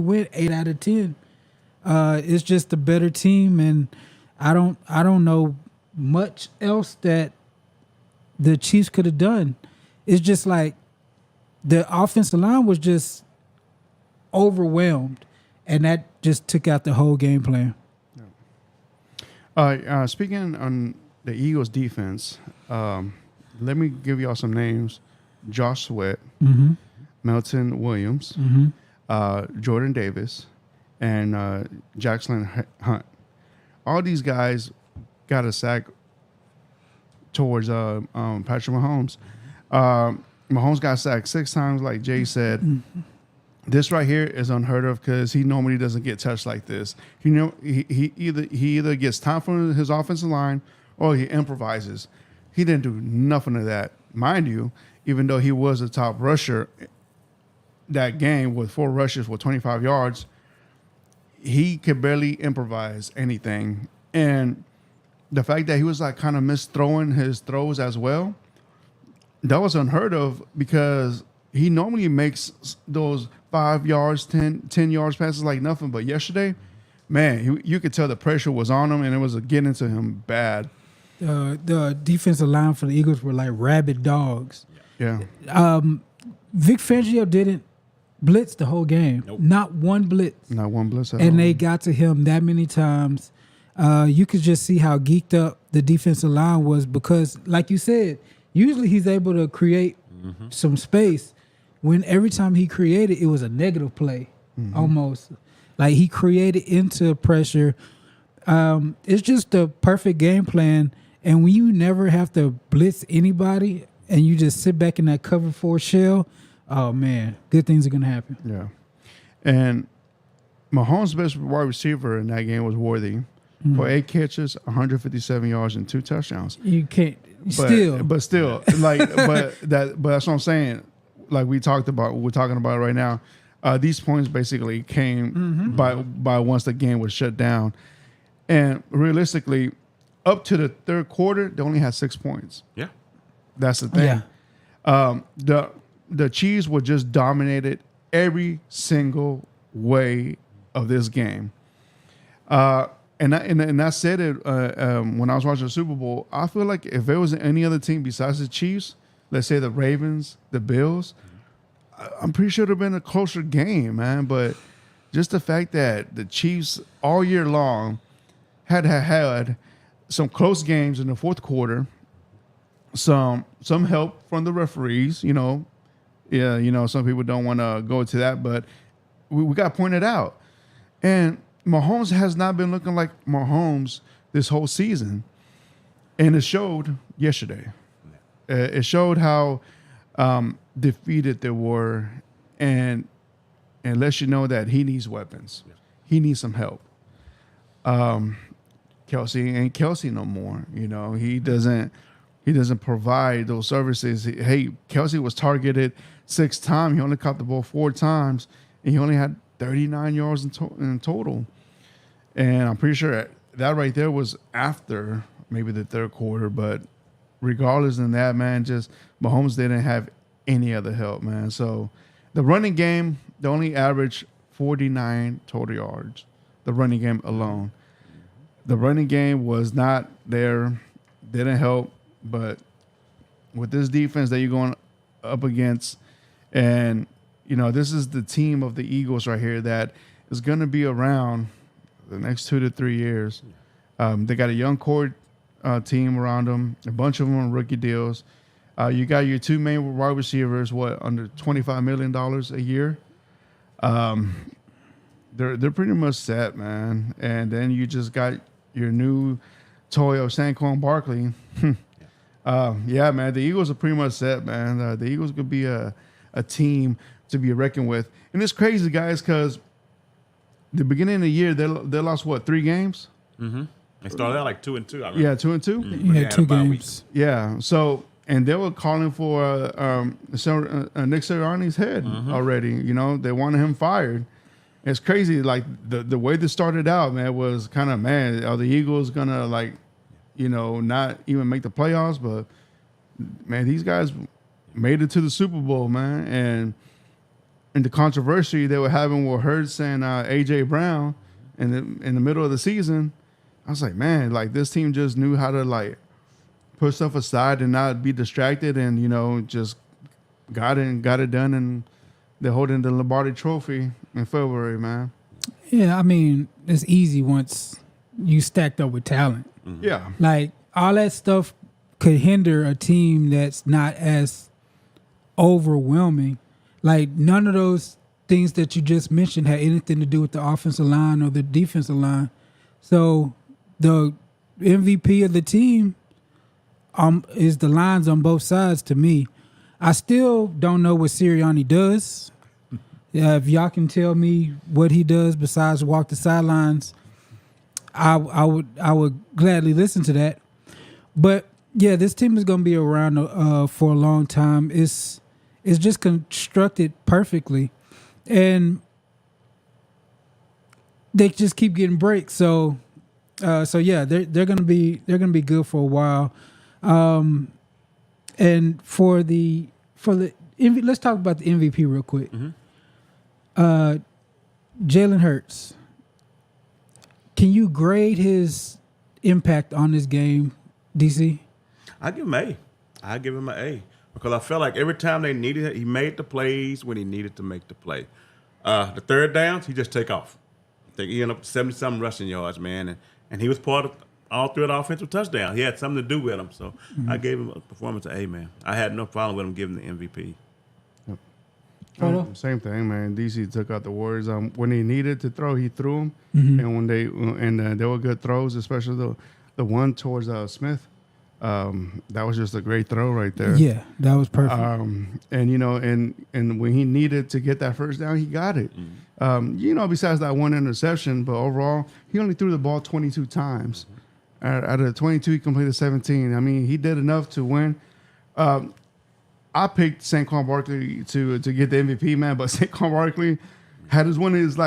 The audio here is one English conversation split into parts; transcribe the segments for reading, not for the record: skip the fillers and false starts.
went 8 out of 10. It's just a better team, and I don't know much else that the Chiefs could have done. It's just like the offensive line was just overwhelmed, and that just took out the whole game plan. Speaking on the Eagles defense, let me give y'all some names. Josh Sweat, Melton Williams, Jordan Davis, and Jackson Hunt. All these guys got a sack towards Patrick Mahomes. Mahomes got sacked 6 times, like Jay said. This right here is unheard of because he normally doesn't get touched like this. He either gets time from his offensive line or he improvises. He didn't do nothing of that. Mind you, even though he was a top rusher that game with 4 rushes for 25 yards, he could barely improvise anything. And the fact that he was like kind of misthrowing his throws as well, that was unheard of because he normally makes those 5 yards, 10 yards passes like nothing. But yesterday, man, you could tell the pressure was on him and it was getting to him bad. The defensive line for the Eagles were like rabid dogs. Yeah. Vic Fangio didn't blitz the whole game. Nope. Not one blitz. Not one blitz at all. And they got to him that many times. You could just see how geeked up the defensive line was because, like you said, usually he's able to create some space. When every time he created, it was a negative play, almost. Like he created into pressure. It's just the perfect game plan. And when you never have to blitz anybody and you just sit back in that cover 4 shell, oh, man, good things are going to happen. Yeah. And Mahomes' best wide receiver in that game was Worthy. For 8 catches, 157 yards, and 2 touchdowns. You can't but still, like, but that's what I'm saying. Like we're talking about right now. These points basically came by once the game was shut down, and realistically, up to the third quarter, they only had 6 points. Yeah, that's the thing. Yeah. The Chiefs were just dominated every single way of this game. And I said it when I was watching the Super Bowl. I feel like if there was any other team besides the Chiefs, let's say the Ravens, the Bills, I'm pretty sure it would have been a closer game, man. But just the fact that the Chiefs all year long had some close games in the fourth quarter, some help from the referees, some people don't want to go to that, but we got pointed out. And Mahomes has not been looking like Mahomes this whole season. And it showed yesterday. It showed how defeated they were and lets you know that he needs weapons. Yeah. He needs some help. Kelsey ain't Kelsey no more. He doesn't provide those services. Hey, Kelsey was targeted 6 times. He only caught the ball 4 times, and he only had 39 yards in total. And I'm pretty sure that right there was after maybe the third quarter. But regardless of that, man, just Mahomes didn't have any other help, man. So the running game, they only averaged 49 total yards, the running game alone. The running game was not there, didn't help. But with this defense that you're going up against, and, this is the team of the Eagles right here that is going to be around the next 2 to 3 years. They got a young core team around them, a bunch of them on rookie deals. You got your 2 main wide receivers, under $25 million a year. They're pretty much set, man. And then you just got your new toy of Saquon Barkley. Yeah, man, the Eagles are pretty much set, man. The Eagles could be a team to be reckoned with. And it's crazy, guys, because the beginning of the year, they lost, 3 games? Mm-hmm. They started out like 2-2. I remember. Yeah, 2-2? Mm-hmm. Yeah, 2 games. Yeah, so, and they were calling for Nick Sirianni's head already. They wanted him fired. It's crazy. Like, the way this started out, man, was kind of, man, are the Eagles going to, not even make the playoffs? But, man, these guys made it to the Super Bowl, man. and the controversy they were having with Hurts and AJ Brown in the middle of the season, I was like, man, like this team just knew how to like put stuff aside and not be distracted, and just got it done, and they're holding the Lombardi Trophy in February, man. Yeah, I mean, it's easy once you stacked up with talent. Mm-hmm. Yeah, Like all that stuff could hinder a team that's not as overwhelming. Like none of those things that you just mentioned had anything to do with the offensive line or the defensive line. So the MVP of the team is the lines on both sides to me. I still don't know what Sirianni does. If y'all can tell me what he does besides walk the sidelines, I would gladly listen to that. But yeah, this team is going to be around for a long time. It's just constructed perfectly, and they just keep getting breaks. So yeah, they're going to be good for a while. And for the let's talk about the MVP real quick. Mm-hmm. Jalen Hurts. Can you grade his impact on this game, DC? I give him A. I give him an A because I felt like every time they needed it, he made the plays when he needed to make the play. The third downs, he just take off. I think he ended up 70-something rushing yards, man, and he was part of all three of the offensive touchdowns. He had something to do with them, so I gave him a performance of A, man. I had no problem with him giving the MVP. Same thing, man. DC took out the Warriors. When he needed to throw, he threw them, and when they were good throws, especially the one towards Smith. That was just a great throw right there. Yeah, that was perfect. And when he needed to get that first down, he got it. Besides that one interception, but overall, he only threw the ball 22 times. Out of the 22, he completed 17. I mean, he did enough to win. I picked Saquon Barkley to get the MVP, man, but Saquon Barkley had one of his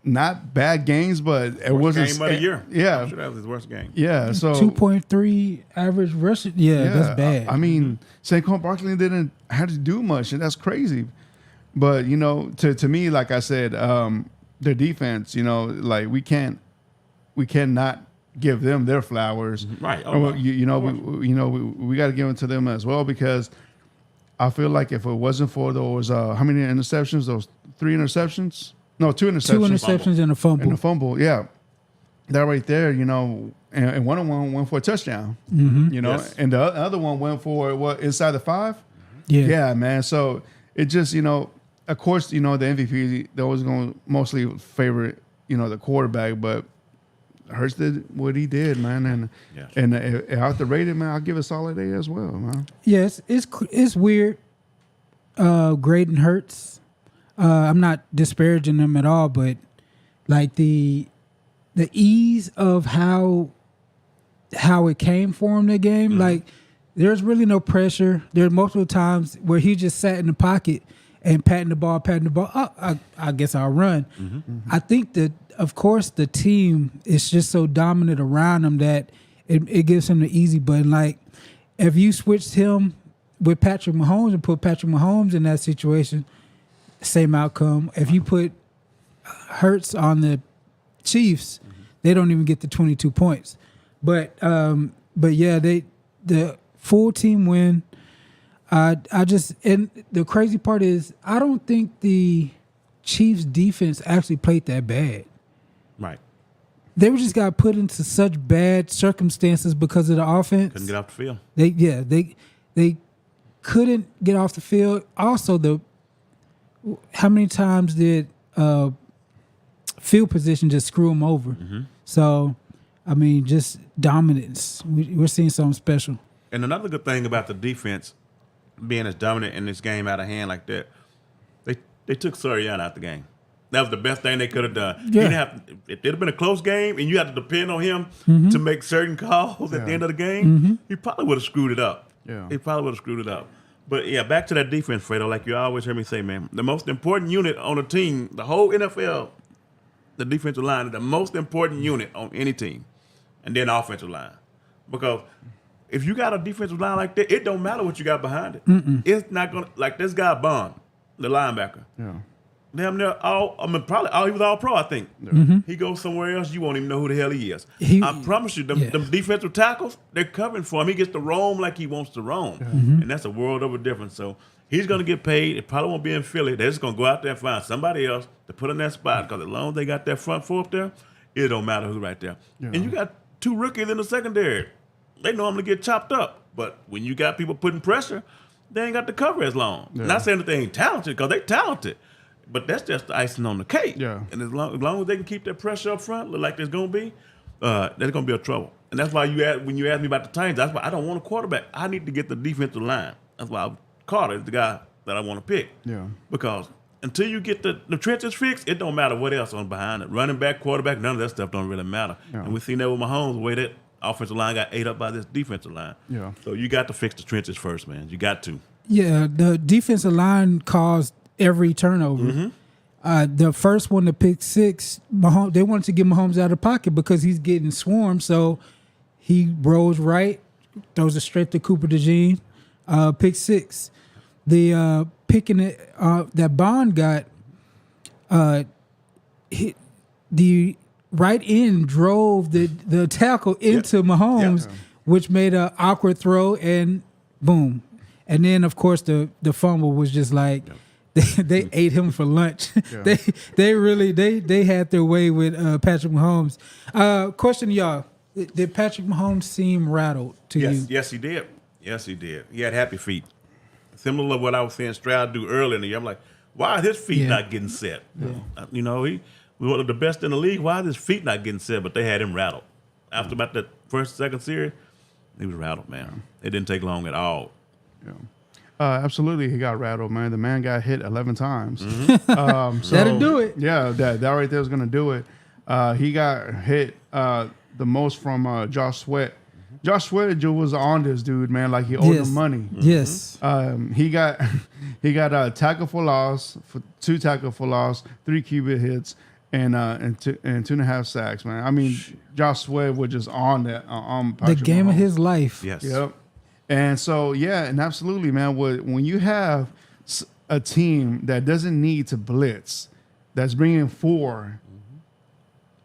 not bad games, but it wasn't game of the year. Yeah, I'm sure that was his worst game. Yeah, so 2.3 average rush. Yeah, that's bad. I mean, Saquon Barkley didn't have to do much, and that's crazy. But to me, like I said, their defense, we cannot give them their flowers, right? We got to give them to them as well, because I feel like if it wasn't for those, how many interceptions? Those 3 interceptions? No, 2 interceptions. 2 interceptions and a fumble. And a fumble, yeah. That right there, and one of them went for a touchdown. Yes. And the other one went for inside the 5? Yeah. Yeah, man. So it just, of course, the MVP, they're always going to mostly favor, the quarterback, but Hurts did what he did, man, and out the rated, man, I'll give a solid A as well, man. Yes, it's weird. Grading Hurts. I'm not disparaging them at all, but like the ease of how it came for him, the game, like there's really no pressure. There are multiple times where he just sat in the pocket and patting the ball. Oh, I guess I'll run. I think that, of course, the team is just so dominant around him that it gives him the easy button. Like, if you switched him with Patrick Mahomes and put Patrick Mahomes in that situation, same outcome. If you put Hurts on the Chiefs, they don't even get the 22 points. But yeah, the full team win. And the crazy part is, I don't think the Chiefs defense actually played that bad. Right. They were just got put into such bad circumstances because of the offense. Couldn't get off the field. They couldn't get off the field. Also, how many times did field position just screw them over? So, I mean, just dominance. We're seeing something special. And another good thing about the defense being as dominant in this game out of hand like that, they took Sirianni out the game. That was the best thing they could have done. Yeah. If it had been a close game and you had to depend on him to make certain calls at the end of the game, he probably would have screwed it up. Yeah. He probably would have screwed it up. But, yeah, back to that defense, Fredo, like you always heard me say, man, the most important unit on a team, the whole NFL, the defensive line is the most important unit on any team, and then the offensive line. Because if you got a defensive line like that, it don't matter what you got behind it. It's not going to – like this guy Bond, the linebacker. Yeah. damn near he was all pro, I think. He goes somewhere else, you won't even know who the hell he is. I promise you, them defensive tackles, they're covering for him. He gets to roam like he wants to roam. And that's a world of a difference. So he's going to get paid. It probably won't be in Philly. They're just going to go out there and find somebody else to put in that spot, because as long as they got that front four up there, it don't matter who's right there. And you got 2 rookies in the secondary. They normally get chopped up. But when you got people putting pressure, they ain't got to cover as long. Not saying that they ain't talented, because they talented. But that's just the icing on the cake. And as long as they can keep that pressure up front, look like there's going to be, there's going to be a trouble. And that's why when you ask me about the Titans, that's why I don't want a quarterback. I need to get the defensive line. That's why Carter is the guy that I want to pick. Because until you get the trenches fixed, it don't matter what else on behind it. Running back, quarterback, none of that stuff don't really matter. And we've seen that with Mahomes, the way that offensive line got ate up by this defensive line. So you got to fix the trenches first, man. You got to. Yeah, the defensive line caused every turnover. The first one, the pick 6, Mahomes, they wanted to get Mahomes out of the pocket because he's getting swarmed. So he rolls right, throws it straight to Cooper DeJean. Pick 6. The picking it that Bond got, the right end drove the tackle into Mahomes, which made an awkward throw, and boom. And then of course the fumble was just like. They ate him for lunch. They really had their way with Patrick Mahomes. Question to y'all: did Patrick Mahomes seem rattled to you? Yes, he did. Yes, he did. He had happy feet. Similar to what I was saying Stroud do earlier in the year. I'm like, why are his feet not getting set? You know, he was one of the best in the league. Why are his feet not getting set? But they had him rattled. After about the second series, he was rattled, man. It didn't take long at all. Absolutely, he got rattled, man. The man got hit 11 times. That'll do it. Yeah, that right there is going to do it. He got hit the most from Josh Sweat. Josh Sweat was on this dude, man, like he owed him money. Yes. He got a tackle for loss, 2 tackle for loss, 3 QB hits, and 2.5 sacks, man. I mean, Josh Sweat was just on that. The game of his life. Yes. Yep. And so, and absolutely, man, when you have a team that doesn't need to blitz, that's bringing 4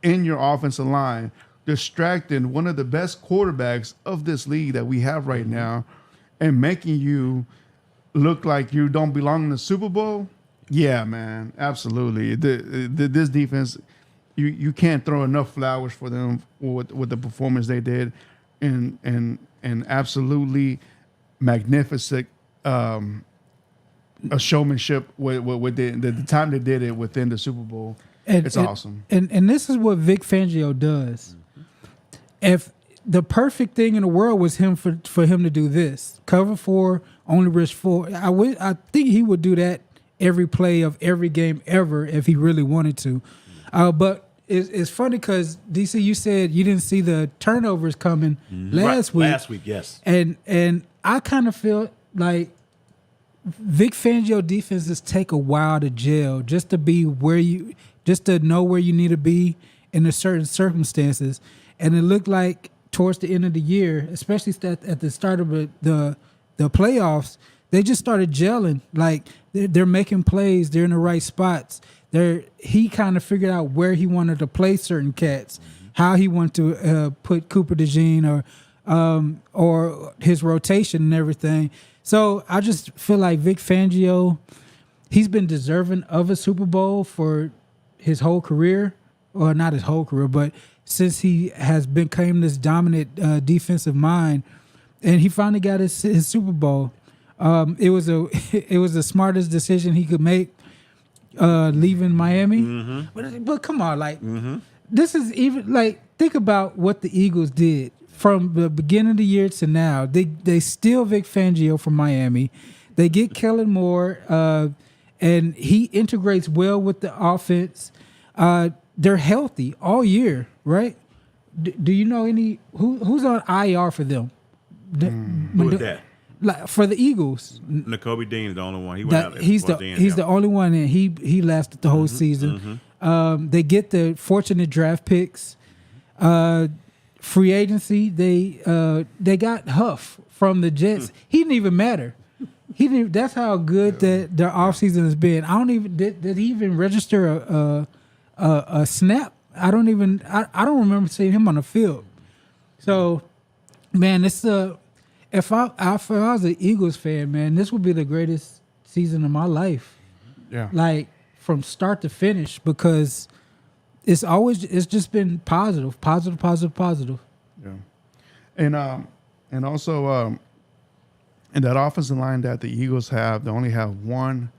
in your offensive line, distracting one of the best quarterbacks of this league that we have right now, and making you look like you don't belong in the Super Bowl, yeah, man, absolutely. This defense, you can't throw enough flowers for them with the performance they did, and absolutely magnificent a showmanship with the time they did it within the Super Bowl. It's awesome. And this is what Vic Fangio does. If the perfect thing in the world was him for him to do this, cover 4, only risk 4, I think he would do that every play of every game ever if he really wanted to. But it's funny because, DC, you said you didn't see the turnovers coming last week. Last week, yes. And I kind of feel like Vic Fangio defenses take a while to gel just to be just to know where you need to be in a certain circumstances. And it looked like towards the end of the year, especially at the start of the playoffs, they just started gelling. Like they're making plays, they're in the right spots. He kind of figured out where he wanted to play certain cats, how he wanted to put Cooper DeJean or his rotation and everything. So I just feel like Vic Fangio, he's been deserving of a Super Bowl for his whole career, or not his whole career, but since he has become this dominant defensive mind, and he finally got his Super Bowl. It was the smartest decision he could make. Leaving Miami, but come on, like this is even like think about what the Eagles did from the beginning of the year to now. They steal Vic Fangio from Miami, they get Kellen Moore, and he integrates well with the offense. They're healthy all year, right? Do you know who's on IR for them? Who is that? Like for the Eagles, N'Kobe Dean is the only one. He went out there. He's the only one, and he lasted the whole season. They get the fortunate draft picks, free agency. They got Huff from the Jets. He didn't even matter. He didn't. That's how good that their offseason has been. I don't even did he even register a snap? I don't remember seeing him on the field. So, man, it's if I was an Eagles fan, man, this would be the greatest season of my life. Yeah. Like from start to finish, because it's just been positive. Yeah. And also in that offensive line that the Eagles have, they only have one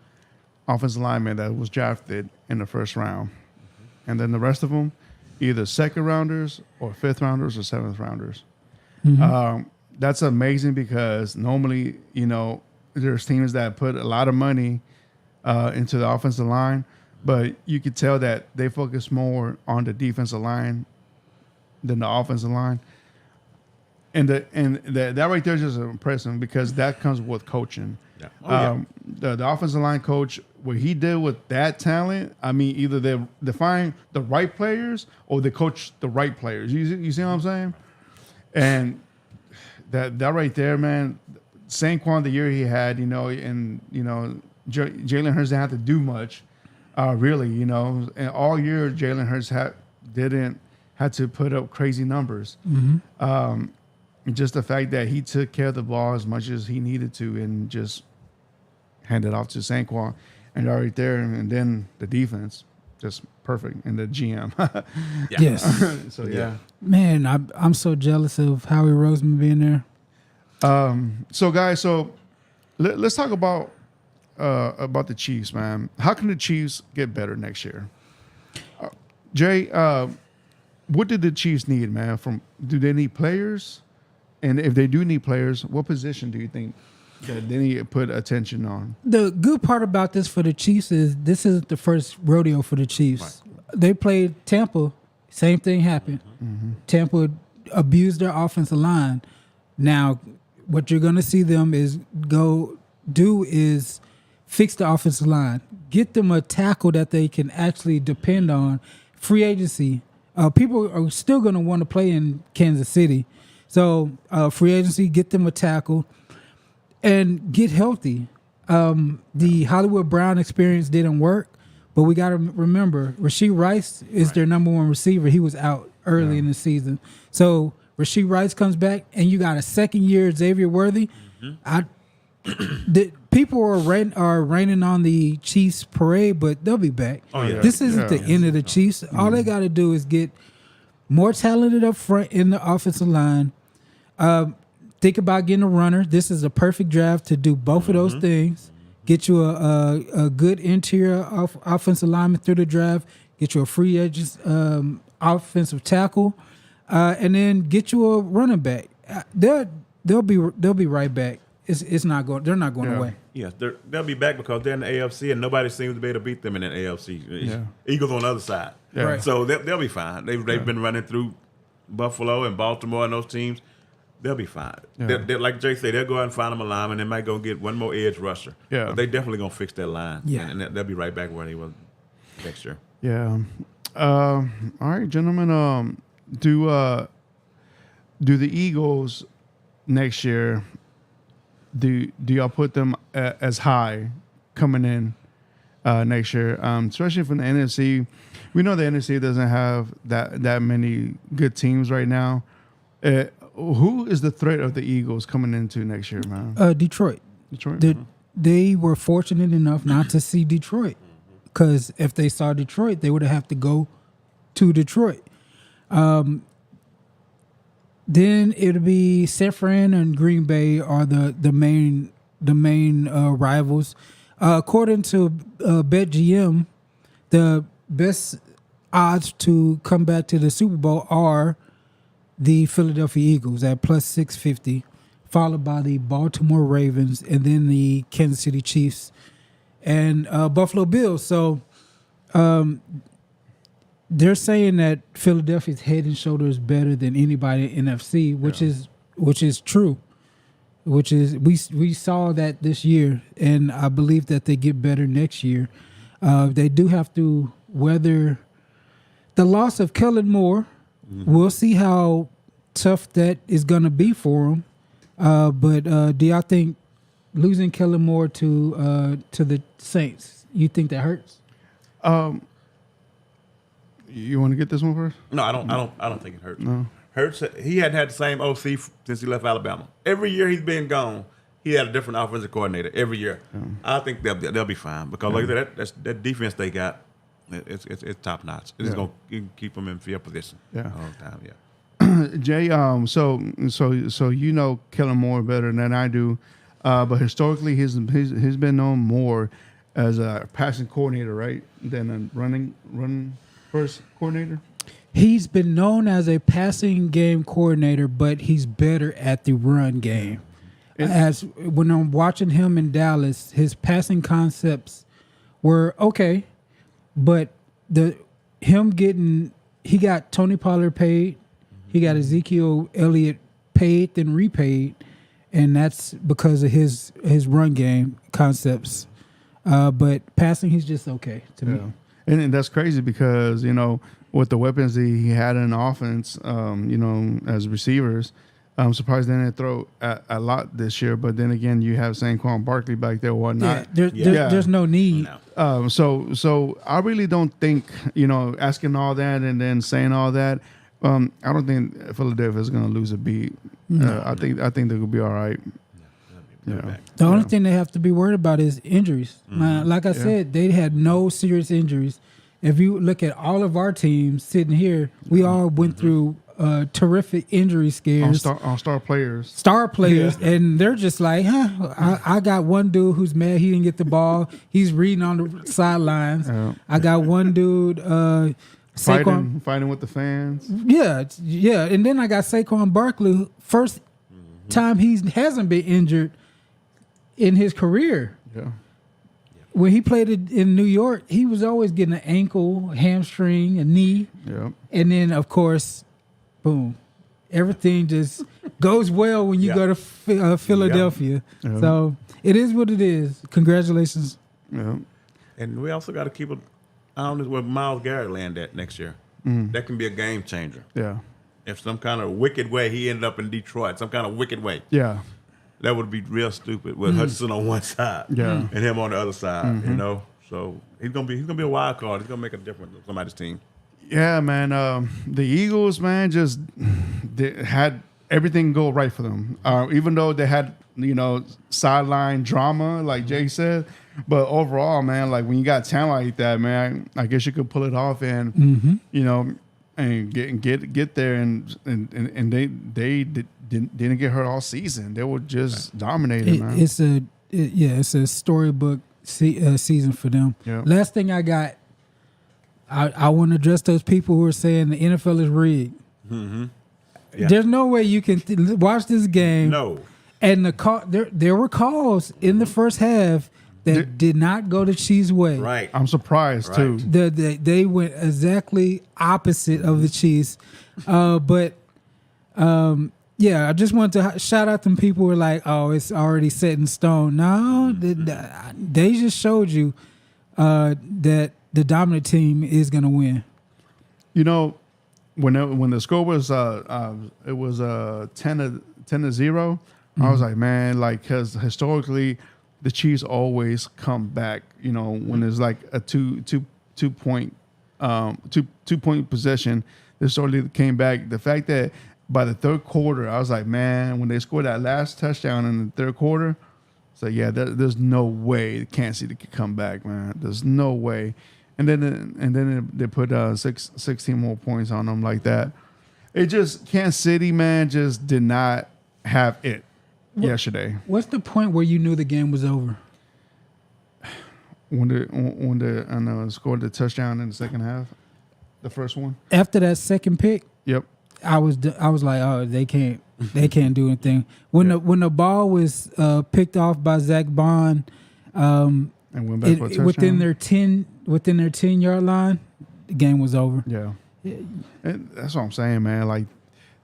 offensive lineman that was drafted in the first round. And then the rest of them, either second rounders or fifth rounders or seventh rounders. That's amazing because normally, there's teams that put a lot of money into the offensive line, but you could tell that they focus more on the defensive line than the offensive line. And that right there is just impressive because that comes with coaching. Yeah. The offensive line coach, what he did with that talent, I mean, either they find the right players or they coach the right players. You see what I'm saying? And that right there, man, Saquon, the year he had, and Jalen Hurts didn't have to do much, really, and all year Jalen Hurts had to put up crazy numbers. Just the fact that he took care of the ball as much as he needed to and just handed off to Saquon, and right there, and then the defense, just perfect, and the GM. Yes. So yeah, man, I'm so jealous of Howie Roseman being there. So guys, let's talk about the Chiefs, man. How can the Chiefs get better next year? Jay, what did the Chiefs need, man? Do they need players? And if they do need players, what position do you think that they need to put attention on? The good part about this for the Chiefs is this isn't the first rodeo for the Chiefs. Right. They played Tampa, same thing happened. Tampa abused their offensive line. Now, what you're going to see them is fix the offensive line. Get them a tackle that they can actually depend on. Free agency. People are still going to want to play in Kansas City. So free agency, get them a tackle, and get healthy. The Hollywood Brown experience didn't work, but we got to remember, Rashee Rice is their number one receiver. He was out early in the season. So Rashee Rice comes back, and you got a second-year Xavier Worthy. People are raining on the Chiefs parade, but they'll be back. Oh, yeah. This isn't the end of the Chiefs. All they got to do is get more talented up front in the offensive line. Think about getting a runner. This is a perfect draft to do both of those things. Get you a good interior offensive lineman through the draft. Get you a free agent offensive tackle, and then get you a running back. They'll be right back. It's not going. They're not going away. Yes, they'll be back because they're in the AFC and nobody seems to be able to beat them in the AFC. Yeah. Eagles on the other side. Yeah. Right. So they'll be fine. They've been running through Buffalo and Baltimore and those teams. They'll be fine. Yeah. They're, like Jay said, they'll go out and find them a lineman. They might go get one more edge rusher. Yeah. But they definitely going to fix that line. Yeah. And they'll be right back where they were next year. Yeah. All right, gentlemen. Do the Eagles next year? Do y'all put them as high coming in next year? Especially from the NFC. We know the NFC doesn't have that many good teams right now. Who is the threat of the Eagles coming into next year, man? Detroit. Detroit. They were fortunate enough not to see Detroit, because if they saw Detroit, they would have to go to Detroit. Then it'll be San Fran and Green Bay are the main rivals. According to BetGM, the best odds to come back to the Super Bowl are the Philadelphia Eagles at plus 650, followed by the Baltimore Ravens, and then the Kansas City Chiefs and Buffalo Bills. So they're saying that Philadelphia's head and shoulders better than anybody in NFC, which is true. Which is we saw that this year, and I believe that they get better next year. They do have to weather the loss of Kellen Moore. We'll see how tough that is going to be for them. But do y'all think losing Kellen Moore to the Saints, you think that hurts? You want to get this one first? No, I don't think it hurts. No. Hurts. He hadn't had the same OC since he left Alabama. Every year he's been gone, he had a different offensive coordinator every year. I think they'll be fine because like that defense they got, it's top notch. It's gonna keep them in field position all the time. Yeah. Jay, so you know Kellen Moore better than I do, but historically he's been known more as a passing coordinator, right, than a run first coordinator. He's been known as a passing game coordinator, but he's better at the run game. As when I'm watching him in Dallas, his passing concepts were okay, but he got Tony Pollard paid, he got Ezekiel Elliott paid and repaid, and that's because of his run game concepts. But passing, he's just okay to me. And that's crazy because, with the weapons that he had in offense, as receivers, I'm surprised they didn't throw a lot this year. But then again, you have Saquon Barkley back there, whatnot. There's no need. No. So I really don't think, asking all that and then saying all that, I don't think Philadelphia is going to lose a beat. I think they're going to be all right. The only thing they have to be worried about is injuries. Like I said, they had no serious injuries. If you look at all of our teams sitting here, we all went through terrific injury scares. On star players. And they're just like, I got one dude who's mad he didn't get the ball. He's reading on the sidelines. I got one dude fighting with the fans. Yeah. And then I got Saquon Barkley, first time he hasn't been injured in his career. Yeah. When he played in New York, he was always getting an ankle, hamstring, a knee. Yeah. And then, of course, boom. Everything just goes well when you go to Philadelphia. Yeah. So it is what it is. Congratulations. Yeah. And we also got to keep an eye on where Myles Garrett land at next year. That can be a game changer. Yeah. If some kind of wicked way he ended up in Detroit, some kind of wicked way. Yeah. That would be real stupid with Hudson on one side and him on the other side, So he's gonna be a wild card. He's gonna make a difference on somebody's team. Yeah, man. The Eagles, man, just they had everything go right for them. Even though they had, sideline drama, like Jay said. But overall, man, like when you got talent like that, man, I guess you could pull it off and, and get there and they didn't get hurt all season. They were just dominating, man. It's a storybook season for them. Yeah. Last thing I got, I want to address those people who are saying the NFL is rigged. Mm-hmm. Yeah. There's no way you can watch this game. No. And there were calls in the first half that did not go the Chiefs' way. Right. I'm surprised too. They went exactly opposite of the Chiefs. I just want to shout out them people who are like, oh, it's already set in stone. No, they just showed you that the dominant team is going to win. When the score was it was 10-0, I was like, man, like, because historically the Chiefs always come back. When there's like a two point possession, they sort of came back. The fact that by the third quarter, I was like, man, when they scored that last touchdown in the third quarter, so yeah, there's no way Kansas City could come back, man. There's no way. And then they put 16 more points on them like that. It just Kansas City, man, just did not have it yesterday. What's the point where you knew the game was over? When they scored the touchdown in the second half, the first one. After that second pick. Yep. I was like, oh, they can't do anything. When the ball was picked off by Zach Bond, and went back for a touchdown. within their 10-yard line, the game was over. Yeah. And that's what I'm saying, man. Like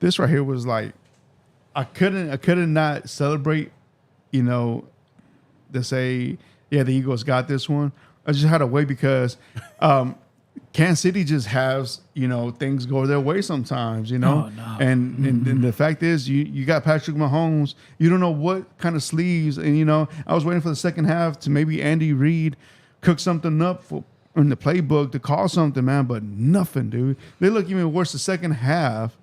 this right here was like, I couldn't not celebrate, to say, yeah, the Eagles got this one. I just had to wait because Kansas City just has, things go their way sometimes, Oh, no. And the fact is you got Patrick Mahomes. You don't know what kind of sleeves. And, I was waiting for the second half to maybe Andy Reid cook something up in the playbook to call something, man. But nothing, dude. They look even worse the second half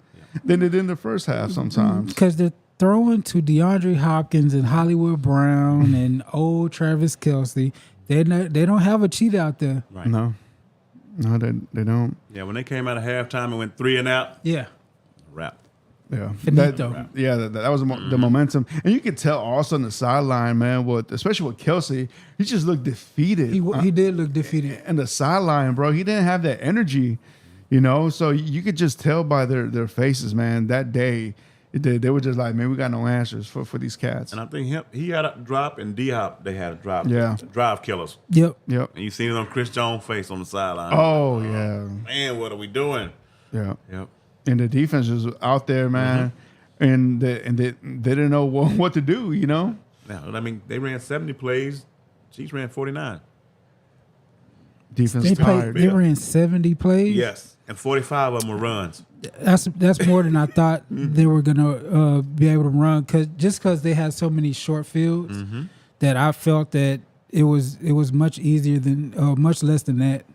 than they did in the first half sometimes. Because they're throwing to DeAndre Hopkins and Hollywood Brown and old Travis Kelce. They don't have a cheat out there. Right. No, they don't. Yeah, when they came out of halftime and went 3 and out, Yeah. wrap. Yeah, Finito. that was the momentum, and you could tell also on the sideline, man. Especially with Kelce, he just looked defeated. He did look defeated. And the sideline, bro, he didn't have that energy, So you could just tell by their faces, man. That day, they were just like, man, we got no answers for these cats. And I think he had a drop, and D-Hop, they had a drop. Yeah. Drive killers. Yep. Yep. And you seen it on Chris Jones' face on the sideline. Oh yeah. Man, what are we doing? Yeah. Yep. And the defense was out there, man, and they didn't know what to do, Now, I mean, they ran 70 plays. Chiefs ran 49. Defense tired. They ran 70 plays. Yes. And 45 of them were runs. That's more than I thought they were gonna be able to run. Because they had so many short fields that I felt that it was much easier than much less than that.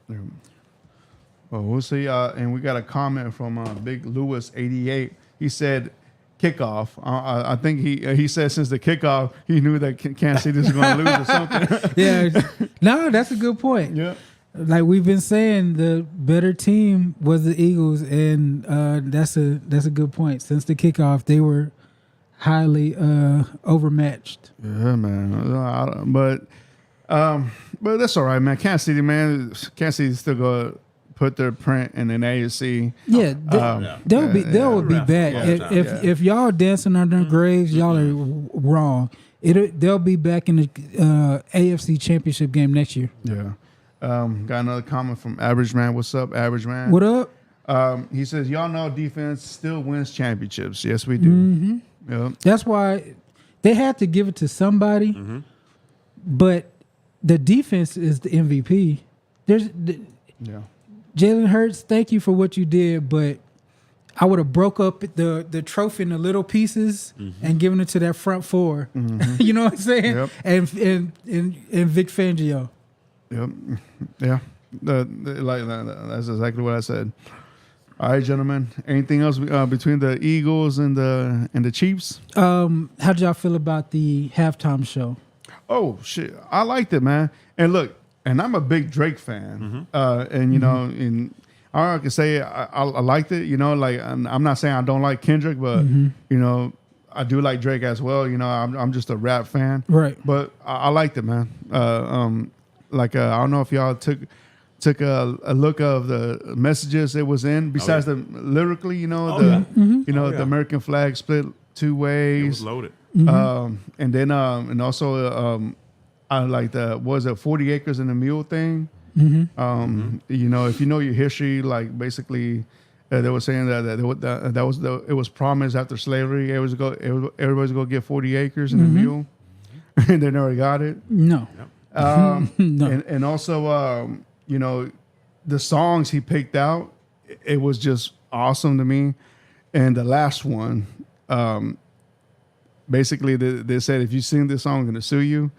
Well, we'll see. And we got a comment from Big Lewis 88. He said, "Kickoff." I think he said since the kickoff he knew that Kansas City was going to lose or something. Yeah, no, that's a good point. Yeah. Like we've been saying, the better team was the Eagles, and that's a good point. Since the kickoff, they were highly overmatched. Yeah, man. But that's all right, man. Kansas City still going to put their print in an AFC. Yeah, they'll be back. Yeah, If y'all dancing under graves, y'all are wrong. They'll be back in the AFC Championship game next year. Yeah. Got another comment from Average Man. What's up, Average Man? What up? He says, y'all know defense still wins championships. Yes, we do. Mm-hmm. Yep. That's why they had to give it to somebody, but the defense is the MVP. Yeah. Jalen Hurts, thank you for what you did, but I would have broke up the trophy into little pieces and given it to that front four. You know what I'm saying? Yep. And Vic Fangio. Yep. Yeah. That's exactly what I said. All right, gentlemen. Anything else between the Eagles and the Chiefs? How did y'all feel about the halftime show? Oh shit, I liked it, man. And look, and I'm a big Drake fan. And and all I can say I liked it. Like I'm not saying I don't like Kendrick, but I do like Drake as well. I'm just a rap fan, Right. But I liked it, man. I don't know if y'all took a look of the messages it was in. Besides the lyrically, the American flag split two ways. It was loaded. And then and also I like the 40 acres and a mule thing. If you know your history, like basically they were saying that it was promised after slavery everybody's gonna get 40 acres and a mule, and they never got it. No. No. And also the songs he picked out, it was just awesome to me. And the last one, basically they said, if you sing this song, I'm gonna sue you.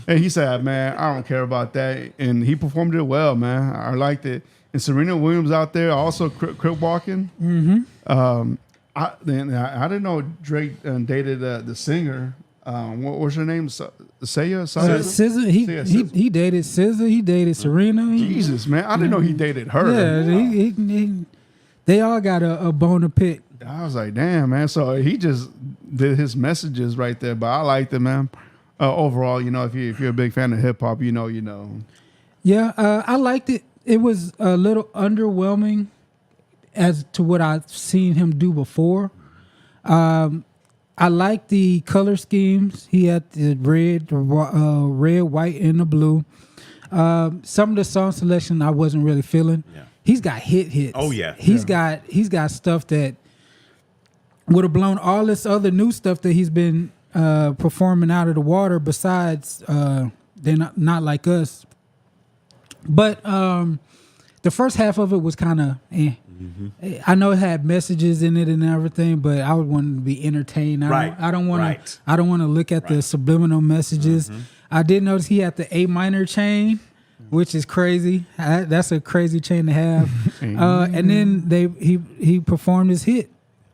And he said, man, I don't care about that. And he performed it well, man. I liked it. And Serena Williams out there also crip walking. I didn't know Drake dated the singer. What was her name? Saya? SZA. He dated SZA. He dated Serena. Jesus, man. I didn't know he dated her. Yeah, they all got a bone to pick. I was like, damn, man. So he just did his messages right there. But I liked it, man. Overall, if you're a big fan of hip hop, you know. Yeah, I liked it. It was a little underwhelming as to what I've seen him do before. I like the color schemes. He had the red, white, and the blue. Some of the song selection I wasn't really feeling. Yeah. He's got hits. Oh yeah. He's got stuff that would have blown all this other new stuff that he's been performing out of the water. Besides, they're not like us. But the the first half of it was kind of. I know it had messages in it and everything, but I would want to be entertained. I don't want to. I don't want to look at the subliminal messages. I did notice he had the A minor chain, which is crazy. That's a crazy chain to have. And then he performed his hit,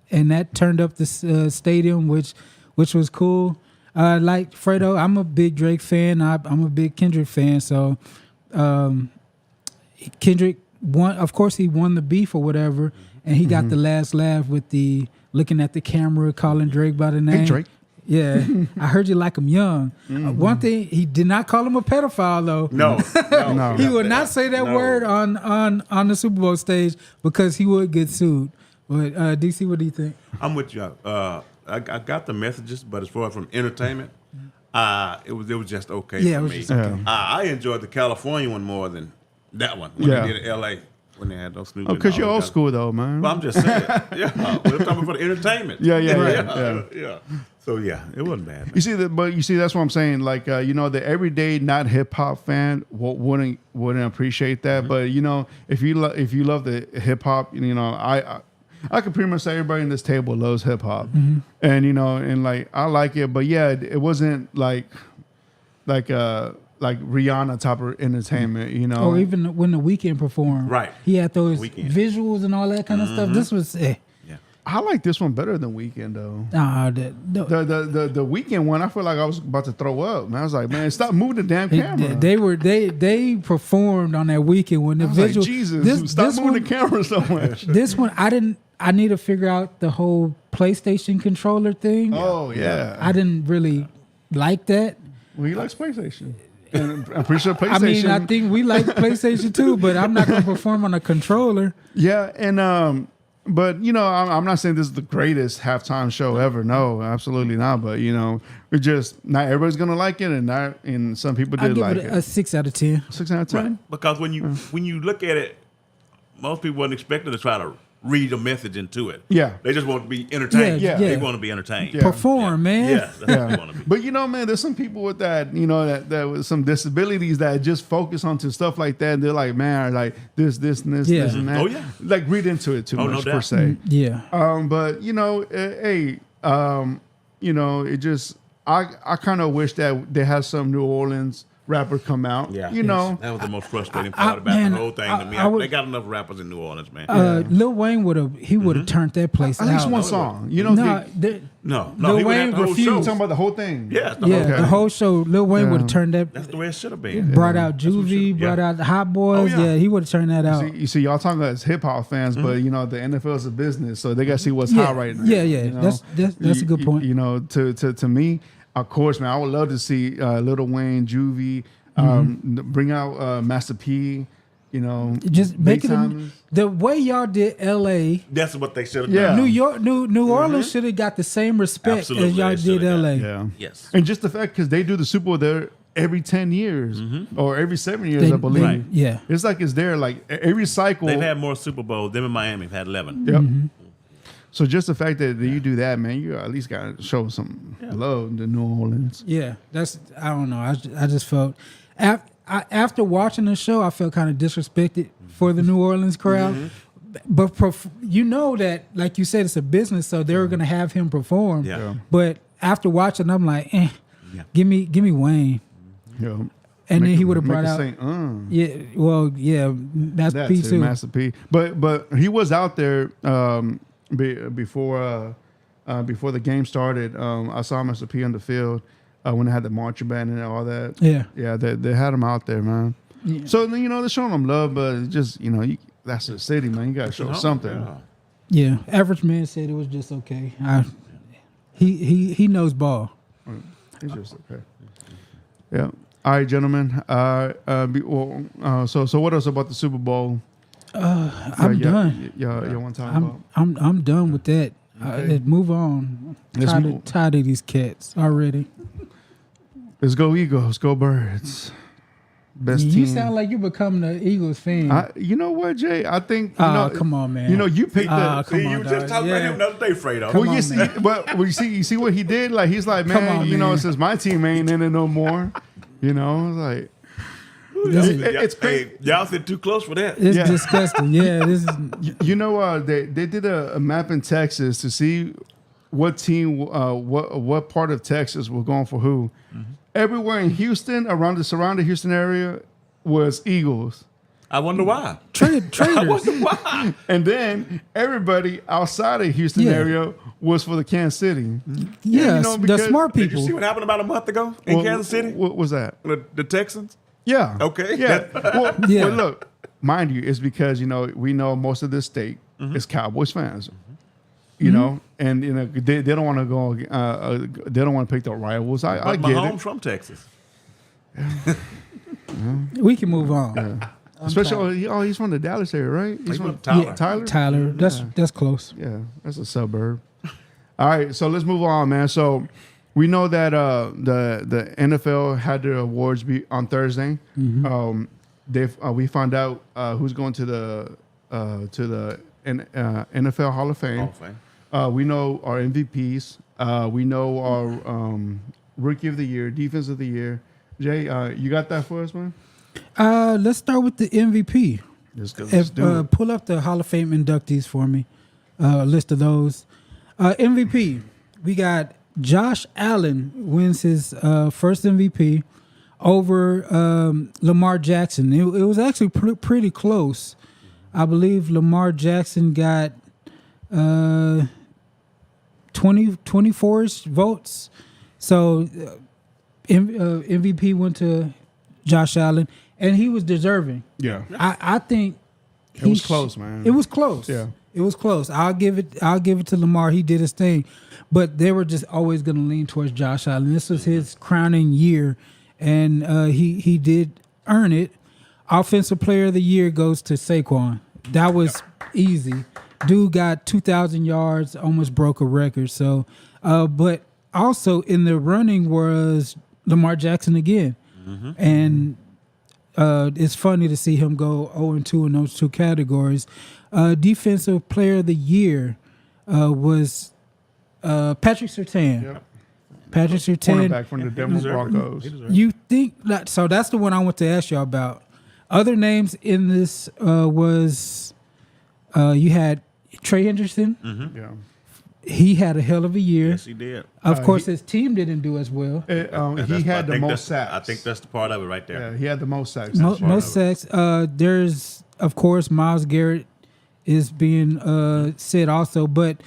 and that turned up the stadium, which was cool. Like Fredo, I'm a big Drake fan. I'm a big Kendrick fan. So Kendrick won. Of course, he won the beef or whatever, and he got the last laugh with the looking at the camera, calling Drake by the name. Hey, Drake. Yeah, I heard you like him young. One thing, he did not call him a pedophile though. No. He would not say that word on the Super Bowl stage because he would get sued. But DC, what do you think? I'm with you. I got the messages, but as far as from entertainment, it was just okay Yeah, it for was me. just okay. I enjoyed the California one more than that one when they did it in L.A. when they had those Snoop. Oh, because you're old school though, man. Well, I'm just saying. We're talking for the entertainment. Yeah. So yeah, it wasn't bad. Man. You see, that's what I'm saying. Like, the everyday not hip hop fan wouldn't appreciate that. But if you love the hip hop, I could pretty much say everybody in this table loves hip hop, and and like I like it. But yeah, it wasn't like Rihanna type of entertainment, Or even when the Weeknd performed, right? He had those Weeknd. visuals and all that kind of stuff. This was. I like this one better than Weeknd though. The Weeknd one, I feel like I was about to throw up. Man, I was like, man, stop moving the damn camera. They performed on that Weekend when the visual. Like, Jesus, stop moving the camera so much. This one, I need to figure out the whole PlayStation controller thing. Oh yeah, I didn't really like that. Well, he likes PlayStation. And I'm pretty sure PlayStation. I mean, I think we like PlayStation too, but I'm not going to perform on a controller. Yeah, and but I'm not saying this is the greatest halftime show ever. No, absolutely not. But we're just not everybody's gonna like it, and some people I did give like it it. a 6 out of 10. 6 out of 10. Right. Because when you look at it, most people wasn't expecting to try to read a message into it. Yeah. They just want to be entertained. Yeah. They want to be entertained. Yeah. Perform, man. Yeah, that's what they want to be. But man, there's some people with that, that with some disabilities that just focus onto stuff like that. And they're like, man, like this, and this, Yeah. this, and that. Oh, yeah. Like read into it too Oh, much no per doubt. se. Yeah. But it just I kind of wish that they had some New Orleans rapper come out. Yeah. That was the most frustrating part about the whole thing to me. They got enough rappers in New Orleans, man. Lil Wayne would have turned that place At out. least one song. No, Lil he Wayne went the whole refused. show. Talking about the whole thing. Yeah, the whole show. Lil Wayne would have turned that. That's the way it should have been. Brought out Juvie, brought out the Hot Boys. Oh, yeah. He would have turned that out. You see, y'all talking about as hip hop fans, but the NFL is a business, so they got to see what's hot right now. Yeah. That's a good point. To me, of course, man, I would love to see Lil Wayne, Juvie, bring out Master P. Just make it Daytime. the way y'all did L.A. That's what they should have Yeah. done. New York, New Orleans should have got the same respect Absolutely, as y'all they did shoulda got L.A. Yeah. Yes. And just the fact because they do the Super Bowl there every 10 years or every 7 years, I believe. Right. Yeah. It's like it's there like every cycle. They've had more Super Bowls. Them in Miami have had 11. Yep. So just the fact that you do that, man, you at least got to show some love to New Orleans. Yeah, I don't know. I just felt after watching the show, I felt kind of disrespected for the New Orleans crowd. But that, like you said, it's a business, so they were gonna have him perform. Yeah. But after watching, I'm like, give me Wayne. Yeah. And then he would have brought out. Master P too. Master P. But he was out there before the game started. I saw Master P on the field when they had the marching band and all that. Yeah. They had him out there, man. Yeah. So they're showing him love, but it's just that's the city, man. You got to show something. Yeah. Average man said it was just okay. He knows ball. It's just okay. Yeah. All right, gentlemen. So what else about the Super Bowl? I'm done. You want to talk about? I'm done with that. Okay. Move on. Let's Tired of these cats already. Let's go Eagles. Go Birds. Best You team. sound like you're becoming an Eagles fan. You know what, Jay? I think. Come on, man. You picked the. come See, on, you just dog. talked Yeah. about him the other day, Fredo. Come Well, on, you see, man. but you see what he did. Like he's like, Come man, on, man. since my team ain't in it no more, it's like, This is- It's crazy. Hey, y'all sit too close for that. It's Yeah. disgusting. Yeah, this is. You know, they did a map in Texas to see what team, what part of Texas was going for who. Everywhere in Houston, around the surrounding Houston area, was Eagles. I wonder why. Traitors. I wonder why. And then everybody outside of Houston Yeah. area was for the Kansas City. Yeah, you know, the because- smart Did you see people. what happened about a month ago in Kansas City? What was that? The Texans? Yeah. Okay. Yeah. Well, Yeah. well, look, mind you, it's because we know most of this state is Cowboys fans. You know, and they don't want to go. They don't want to pick the rivals. I But get Mahomes it. from Texas. We can move on. Especially, he's from the Dallas area, right? He's from from Tyler. Tyler. Tyler, that's close. Yeah, that's a suburb. All right, so let's move on, man. So we know that the NFL had their awards be on Thursday. We found out who's going to the NFL Hall of Fame. Hall of Fame. We know our MVPs. We know our Rookie of the Year, Defense of the Year. Jay, you got that for us, man? Let's start with the MVP. Let's do it. Pull up the Hall of Fame inductees for me. A list of those. MVP. We got Josh Allen wins his first MVP over Lamar Jackson. It was actually pretty close. I believe Lamar Jackson got 24 votes. So MVP went to Josh Allen, and he was deserving. Yeah. I think It was close, man. It was close. Yeah. It was close. I'll give it to Lamar. He did his thing. But they were just always going to lean towards Josh Allen. This was his crowning year, and he did earn it. Offensive Player of the Year goes to Saquon. That was easy. Dude got 2,000 yards, almost broke a record. So, but also in the running was Lamar Jackson again. And it's funny to see him go 0-2 in those two categories. Defensive Player of the Year was Patrick Surtain. Yep. Patrick Surtain. Cornerback from the Denver Broncos. You think that? So that's the one I want to ask y'all about. Other names in this was you had Trey Henderson. Yeah. He had a hell of a year. Yes, he did. Of course, his team didn't do as well. He had the most sacks. I think that's the part of it right there. Yeah, he had the most sacks. Most sacks. There's, of course, Myles Garrett is being said also. But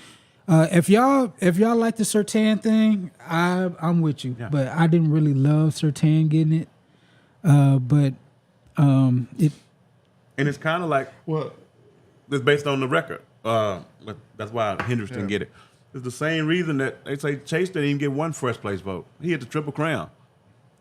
if y'all like the Surtain thing, I'm with you. Yeah. But I didn't really love Surtain getting it. But it. And it's kind of like Well, it's based on the record. But that's why Hendricks didn't get it. It's the same reason that they say Chase didn't even get one first place vote. He had the Triple Crown,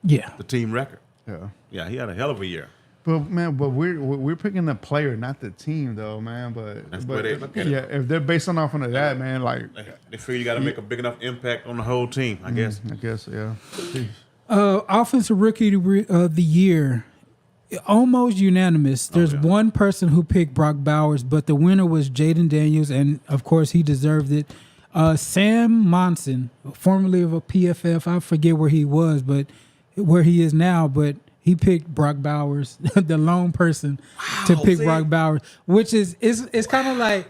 Yeah. the team record. yeah. Yeah, he had a hell of a year. But man, we're picking the player, not the team, though, man. But That's the way they look at it. yeah, if they're based on off of that, man, like They figure you got to make a big enough impact on the whole team, I guess. I guess, yeah. Offensive Rookie of the Year, almost unanimous. There's one person who picked Brock Bowers, but the winner was Jaden Daniels, and of course he deserved it. Sam Monson, formerly of a PFF, I forget where he was, but where he is now, but he picked Brock Bowers, the lone person to pick see? Brock Bowers, which is it's kind of like,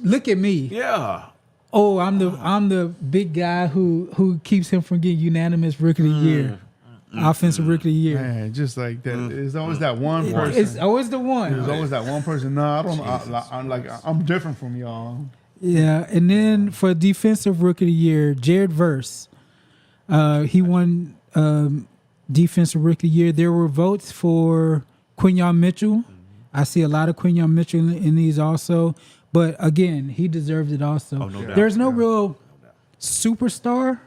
look at me. Yeah. Oh, I'm the big guy who keeps him from getting unanimous Rookie of the Year, Offensive Rookie of the Year. Man, just like that. There's always that one person. It's always the one. There's always that one person. No, I don't. I'm different from y'all. Yeah, and then for Defensive Rookie of the Year, Jared Verse, he won Defensive Rookie of the Year. There were votes for Quinyon Mitchell. I see a lot of Quinyon Mitchell in these also, but again, he deserved it also. Oh, no doubt. There's no real superstar,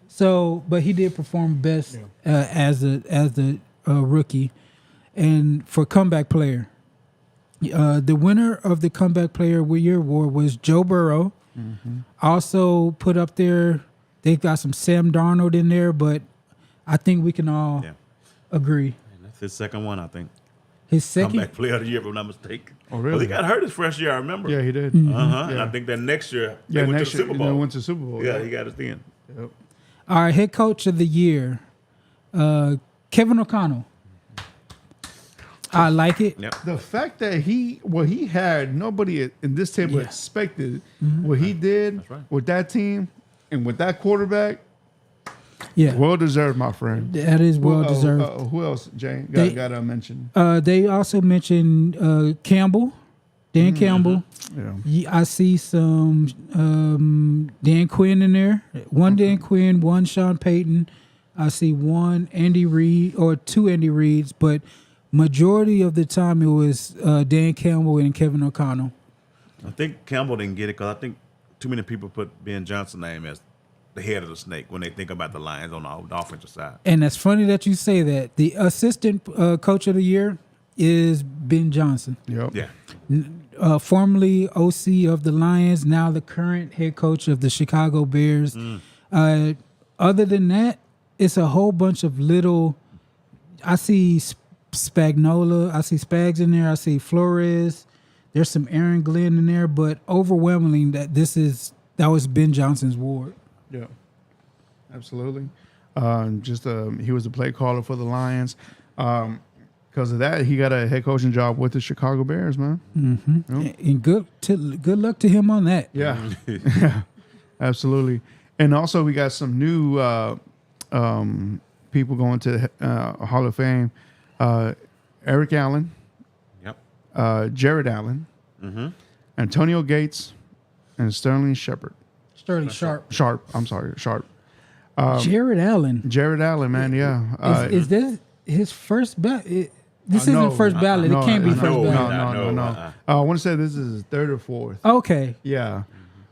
so but he did perform best as the rookie, and for comeback player. The winner of the Comeback Player of the Year award was Joe Burrow. Also put up there, they've got some Sam Darnold in there, but I think we can all agree. And that's his second one, I think. His second, Comeback Player of the Year, if I'm not mistaken. Oh, really? Well, he got hurt his first year, I remember. Yeah, he did. And I think that next year, they went to the Super They Bowl. went to Super Bowl. Yeah, he got it then. Yep. our head coach of the year, Kevin O'Connell. I like it. Yep. The fact that he had, nobody in this table Yeah. expected what he did right. with that team and with that quarterback. Yeah, Well deserved, my friend. that is well deserved. Who else, Jay? They- Got to mention. They also mentioned Campbell, Dan Campbell. Yeah. I see some Dan Quinn in there. One Dan Quinn, one Sean Payton. I see one Andy Reid or two Andy Reids, but majority of the time it was Dan Campbell and Kevin O'Connell. I think Campbell didn't get it because I think too many people put Ben Johnson's name as the head of the snake when they think about the Lions on the offensive side. And it's funny that you say that. The assistant coach of the year is Ben Johnson. Yep. Yeah. Formerly OC of the Lions, now the current head coach of the Chicago Bears. Other than that, it's a whole bunch of little. I see Spagnola, I see Spags in there, I see Flores. There's some Aaron Glenn in there, but overwhelmingly that was Ben Johnson's ward. Yeah. Absolutely. He was the play caller for the Lions. Because of that, he got a head coaching job with the Chicago Bears, man. And good luck to him on that. Yeah. Yeah. Absolutely. And also, we got some new people going to Hall of Fame. Eric Allen, Yep. Jared Allen, Antonio Gates, and Sterling Shepard. Sterling Sharp. Sharp. Jared Allen. Jared Allen, man. Yeah. Is this his first ballot? This isn't first ballot. It can't be first ballot. No. I want to say this is his third or fourth. Okay. Yeah.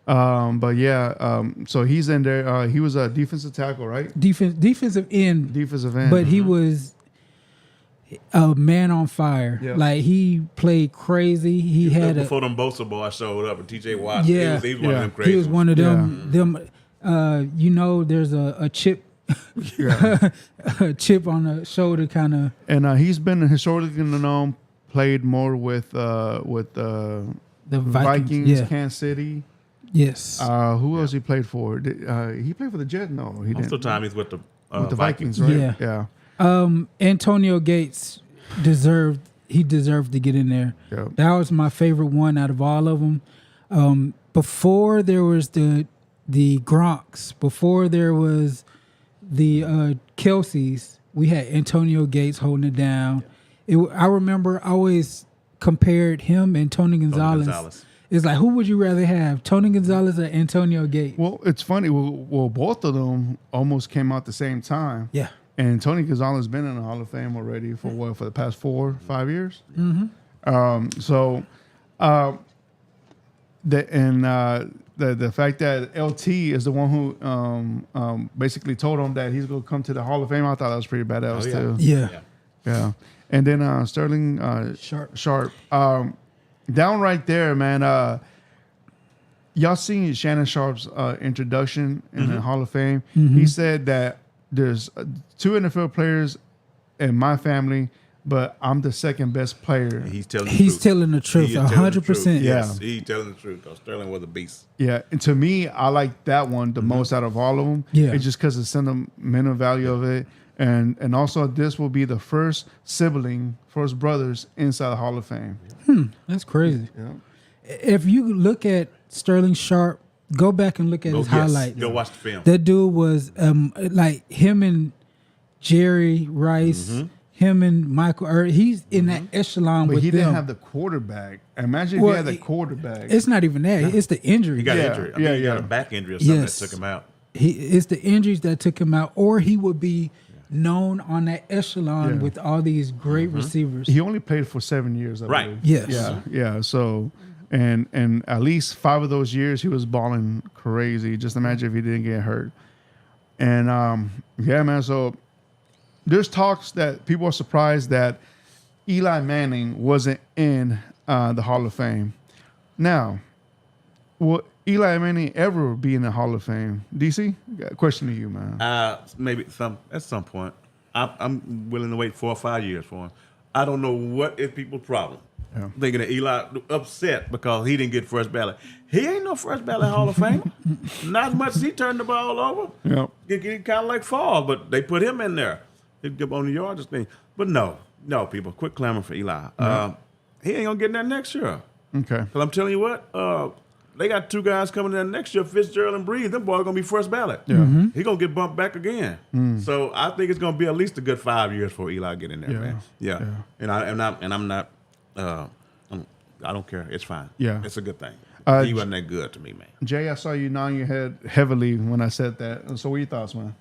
But yeah, so he's in there. He was a defensive tackle, right? Defensive end, Defensive end. but he was a man on fire. Yeah. Like he played crazy. He had a before them Bosa boys showed up and TJ Watt. Yeah. he was one of them crazy. he was one of them. There's a chip Yeah. a chip on the shoulder kind of. And he's been historically known, played more with the Vikings, Yeah. Kansas City. Yes. Who else he played for? He played for the Jets? No, he Most didn't. of the time he's with the Vikings, right? Yeah. Yeah. Antonio Gates deserved to get in there. Yeah. That was my favorite one out of all of them. Before there was the Gronks, before there was the Kelseys, we had Antonio Gates holding it down. I remember I always compared him and Tony Gonzalez. It's like, who would you rather have, Tony Gonzalez or Antonio Gates? Well, it's funny. Well, both of them almost came out at the same time. Yeah. And Tony Gonzalez has been in the Hall of Fame already for the past 4 or 5 years. Mm-hmm. The fact that LT is the one who basically told him that he's going to come to the Hall of Fame, I thought that was pretty badass too. Yeah. And then Sterling Sharp. Down right there, man. Y'all seen Shannon Sharp's introduction in the Hall of Fame? He said that there's 2 NFL players in my family, but I'm the second best player. He's telling the truth, 100%. Yes, he's telling the truth because Sterling was a beast. Yeah, and to me, I like that one the most out of all of them. Yeah. It's just because of the sentimental value of it. And also, this will be the first brothers inside the Hall of Fame. That's crazy. Yeah. If you look at Sterling Sharp, go back and look at his highlights. Go watch the film. That dude was like him and Jerry Rice, him and Michael. He's in that echelon But with he them. didn't have the quarterback. Imagine if he had the quarterback. It's not even that. It's the injury. He got Yeah, injured. I think he got a back injury or something that took him out. It's the injuries that took him out, or he would be known on that echelon with all these great receivers. He only played for 7 years, I believe. Yes. Yeah. So, and at least 5 of those years, he was balling crazy. Just imagine if he didn't get hurt. And yeah, man. So there's talks that people are surprised that Eli Manning wasn't in the Hall of Fame. Now, will Eli Manning ever be in the Hall of Fame? DC, got a question to you, man. Maybe at some point. I'm willing to wait 4 or 5 years for him. I don't know what is people's problem. Yeah. Thinking that Eli upset because he didn't get first ballot. He ain't no first ballot Hall of Fame. Not as much as he turned the ball over. Yep. He kind of like Fall, but they put him in there. He get on the yardage thing. But no, No, people, quit clamoring for Eli. He ain't gonna get in there next year. Okay. Because I'm telling you what, they got 2 guys coming in there next year, Fitzgerald and Breeze. Them boys gonna be first ballot. Yeah. He gonna get bumped back again. So I think it's gonna be at least a good 5 years before Eli get in there, man. Yeah. I'm not. I don't care. It's fine. Yeah. It's a good thing. He wasn't that good to me, man. Jay, I saw you nodding your head heavily when I said that. So what are your thoughts, man?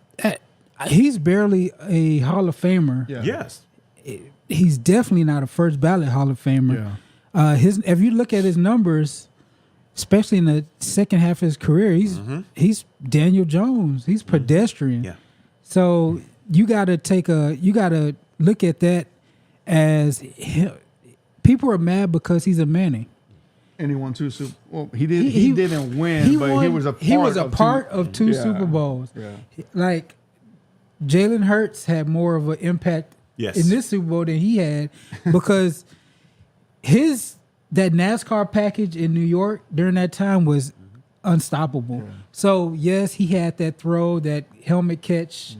He's barely a Hall of Famer. Yeah. Yes. He's definitely not a first ballot Hall of Famer. Yeah. If you look at his numbers, especially in the second half of his career, he's Daniel Jones. He's pedestrian. Yeah. So you gotta look at that as people are mad because he's a Manning. And he won 2 Super. Well, he didn't win, but he was a part. He was a part two, of 2 Super Bowls. Yeah. Like Jalen Hurts had more of an impact in this Super Bowl than he had because that NASCAR package in New York during that time was unstoppable. Yeah. So yes, he had that throw, that helmet catch.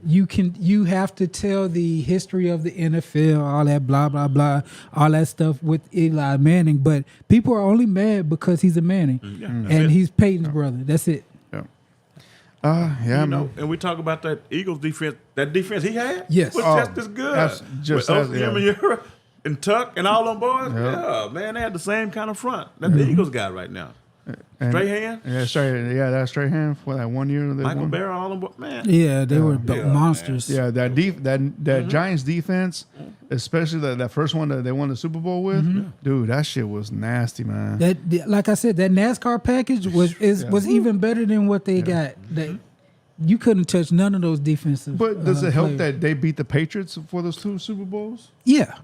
You have to tell the history of the NFL, all that blah blah blah, all that stuff with Eli Manning. But people are only mad because he's a Manning, and he's Peyton's brother. That's it. Yeah, and we talk about that Eagles defense. That defense he had, yes, was just as good. Him and Tuck and all them boys. Yeah, man, they had the same kind of front that the Eagles got right now. Straight hand? Yeah, that straight hand for that 1 year. Michael Barrow, all them, man. Yeah, they were monsters. Man. Yeah, that Giants defense, especially that first one that they won the Super Bowl with, dude, that shit was nasty, man. That, like I said, that NASCAR package was even better than what they got. You couldn't touch none of those defensive. But does it help that they beat the Patriots for those 2 Super Bowls? Yeah.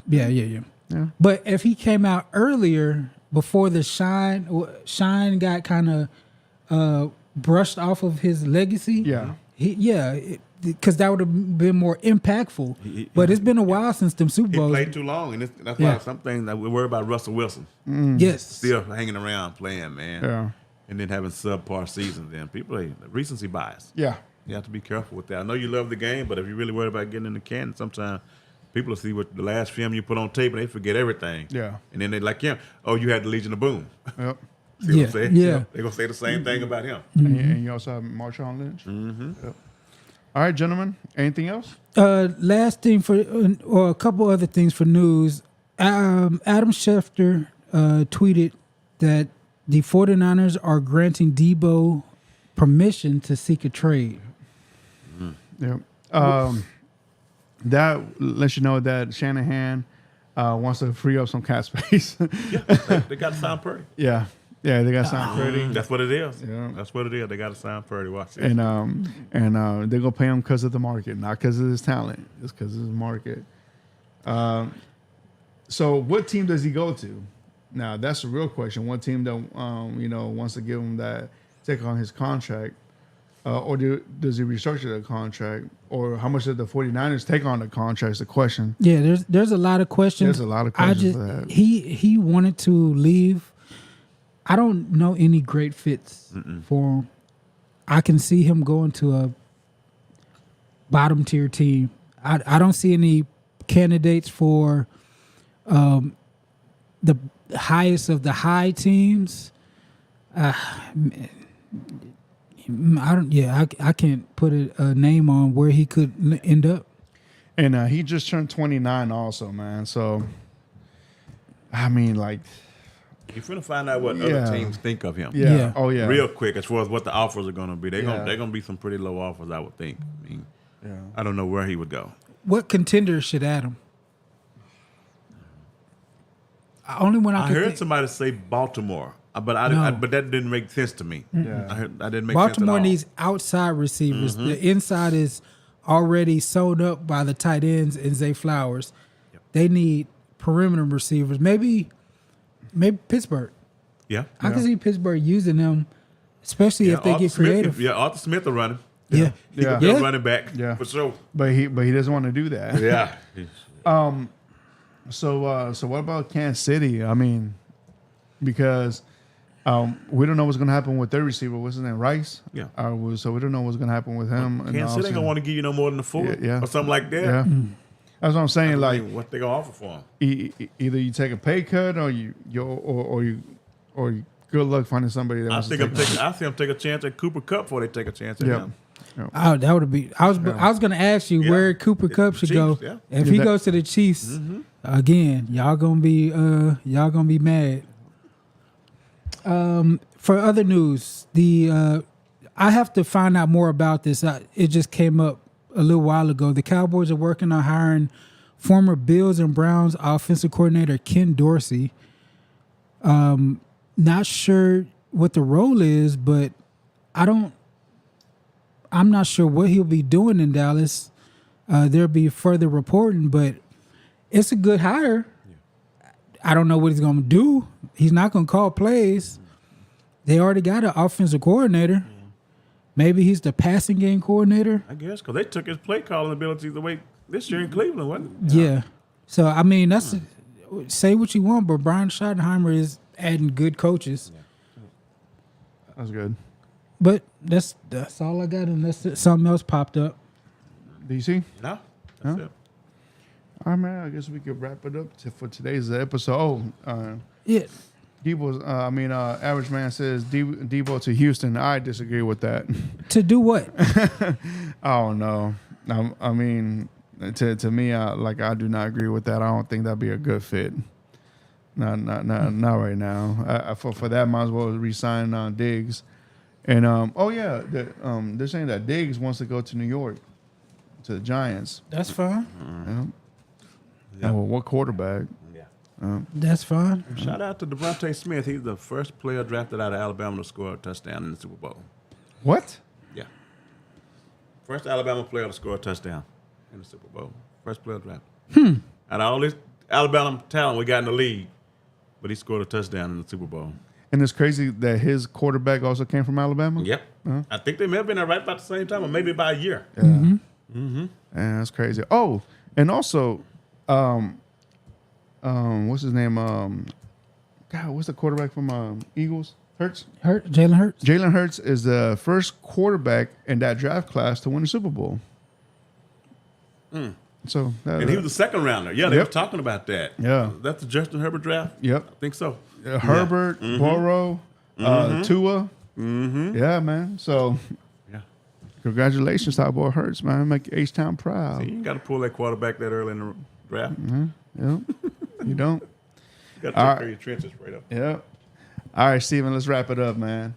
But if he came out earlier, before the shine got kind of brushed off of his legacy. Because that would have been more impactful. But it's been a while since them Super Bowls. He played too long, and that's why some things that we worry about Russell Wilson. Yes, still hanging around playing, man. Yeah, and then having subpar seasons. Then people recency bias. Yeah, you have to be careful with that. I know you love the game, but if you're really worried about getting in the can, sometimes people will see what the last film you put on tape and they forget everything. Yeah. And then they like him. Oh, you had the Legion of Boom. Yep. See what I'm saying? Yeah. They're going to say the same thing about him. And you also have Marshawn Lynch. Yep. All right, gentlemen. Anything else? Last thing or a couple other things for news. Adam Schefter tweeted that the 49ers are granting Debo permission to seek a trade. Yep. That lets you know that Shanahan wants to free up some cap space. They got to sign Purdy. Yeah, they got to sign Purdy. That's what it is. Yeah. That's what it is. They got to sign Purdy. Watch it. And they're gonna pay him because of the market, not because of his talent. It's because of his market. So, what team does he go to? Now, that's the real question. What team that wants to give him that take on his contract? Or does he restructure the contract? Or how much did the 49ers take on the contract is the question. Yeah, there's a lot of questions. There's a lot of questions for that. He wanted to leave. I don't know any great fits for him. I can see him going to a bottom tier team. I don't see any candidates for the highest of the high teams. I can't put a name on where he could end up. And he just turned 29 also, man. So, I mean, like... You're going to find out what other teams think of him. Yeah. Oh, yeah. Real quick, as far as what the offers are going to be. They're going to be some pretty low offers, I would think. I mean, I don't know where he would go. What contenders should add him? Only one I heard somebody say Baltimore. But but that didn't make sense to me. Yeah. I didn't make Baltimore sense at all. needs outside receivers. The inside is already sewn up by the tight ends and Zay Flowers. Yep. They need perimeter receivers. Maybe Pittsburgh. Yeah. I can see Pittsburgh using them, especially if they Arthur get creative. Smith, Arthur Smith will run him. Yeah. He could be a running back for sure. But he doesn't want to do that. Yeah. So what about Kansas City? I mean, because we don't know what's going to happen with their receiver. What's his name? Rice? Yeah. So we don't know what's going to happen with him. Kansas City ain't going to want to give you no more than a 4 or something like that. Yeah. That's what I'm saying. I Like, mean, what they gonna offer for him? either you take a pay cut or you good luck finding somebody that I wants think to take I'm take a chance at Cooper Cup before they take a chance at Yeah. him. Oh, that would be. I was going to ask you Yeah. where Cooper Cup The should Chiefs, go. yeah. If Yeah, he that- goes to the Chiefs again, y'all gonna be mad. For other news, I have to find out more about this. It just came up a little while ago. The Cowboys are working on hiring former Bills and Browns offensive coordinator Ken Dorsey. Not sure what the role is, but I'm not sure what he'll be doing in Dallas. There'll be further reporting, but it's a good hire. I don't know what he's going to do. He's not going to call plays. They already got an offensive coordinator. Maybe he's the passing game coordinator. I guess because they took his play calling abilities away this year in Cleveland, wasn't it? Yeah. So, I mean, say what you want, but Brian Schottenheimer is adding good coaches. That's good. But that's all I got, unless something else popped up. DC? No, that's it. All right, man. I guess we could wrap it up for today's episode. Yeah. Debo's, Average Man says Debo to Houston. I disagree with that. To do what? I don't know. I mean, to me, I do not agree with that. I don't think that'd be a good fit. Not right now. For that, might as well re-sign Diggs. And they're saying that Diggs wants to go to New York, to the Giants. That's fine. Yeah. Well, what quarterback? Yeah. That's fine. Shout out to Devontae Smith. He's the first player drafted out of Alabama to score a touchdown in the Super Bowl. What? Yeah. First Alabama player to score a touchdown in the Super Bowl. First player drafted. Out of all this Alabama talent we got in the league, but he scored a touchdown in the Super Bowl. And it's crazy that his quarterback also came from Alabama. Yep. I think they may have been there right about the same time, or maybe by a year. Yeah, that's crazy. Oh, and also, what's his name? God, what's the quarterback from Eagles? Jalen Hurts. Jalen Hurts is the first quarterback in that draft class to win the Super Bowl. So, And he was the second rounder. Yeah, they Yep. were talking about that. Yeah. That's the Justin Herbert draft? Yep. I think so. Herbert, Burrow, Tua. Yeah, man. So, Yeah. congratulations to our boy Hurts, man. Make H-Town proud. You ain't got to pull that quarterback that early in the draft. Yep. You don't? You got to take care of your trenches right up. Yep. All right, Steven, let's wrap it up, man.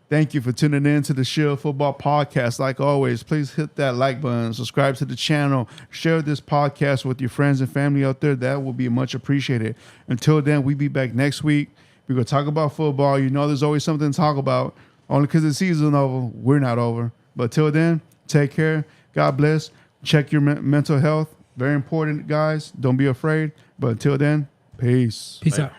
Thank you for tuning in to the Shield Football Podcast. Like always, please hit that like button, subscribe to the channel, share this podcast with your friends and family out there. That will be much appreciated. Until then, we'll be back next week. We're going to talk about football. You know there's always something to talk about. Only because the season's over, we're not over. But till then, take care. God bless. Check your mental health. Very important, guys. Don't be afraid. But until then, peace. Peace Later. out.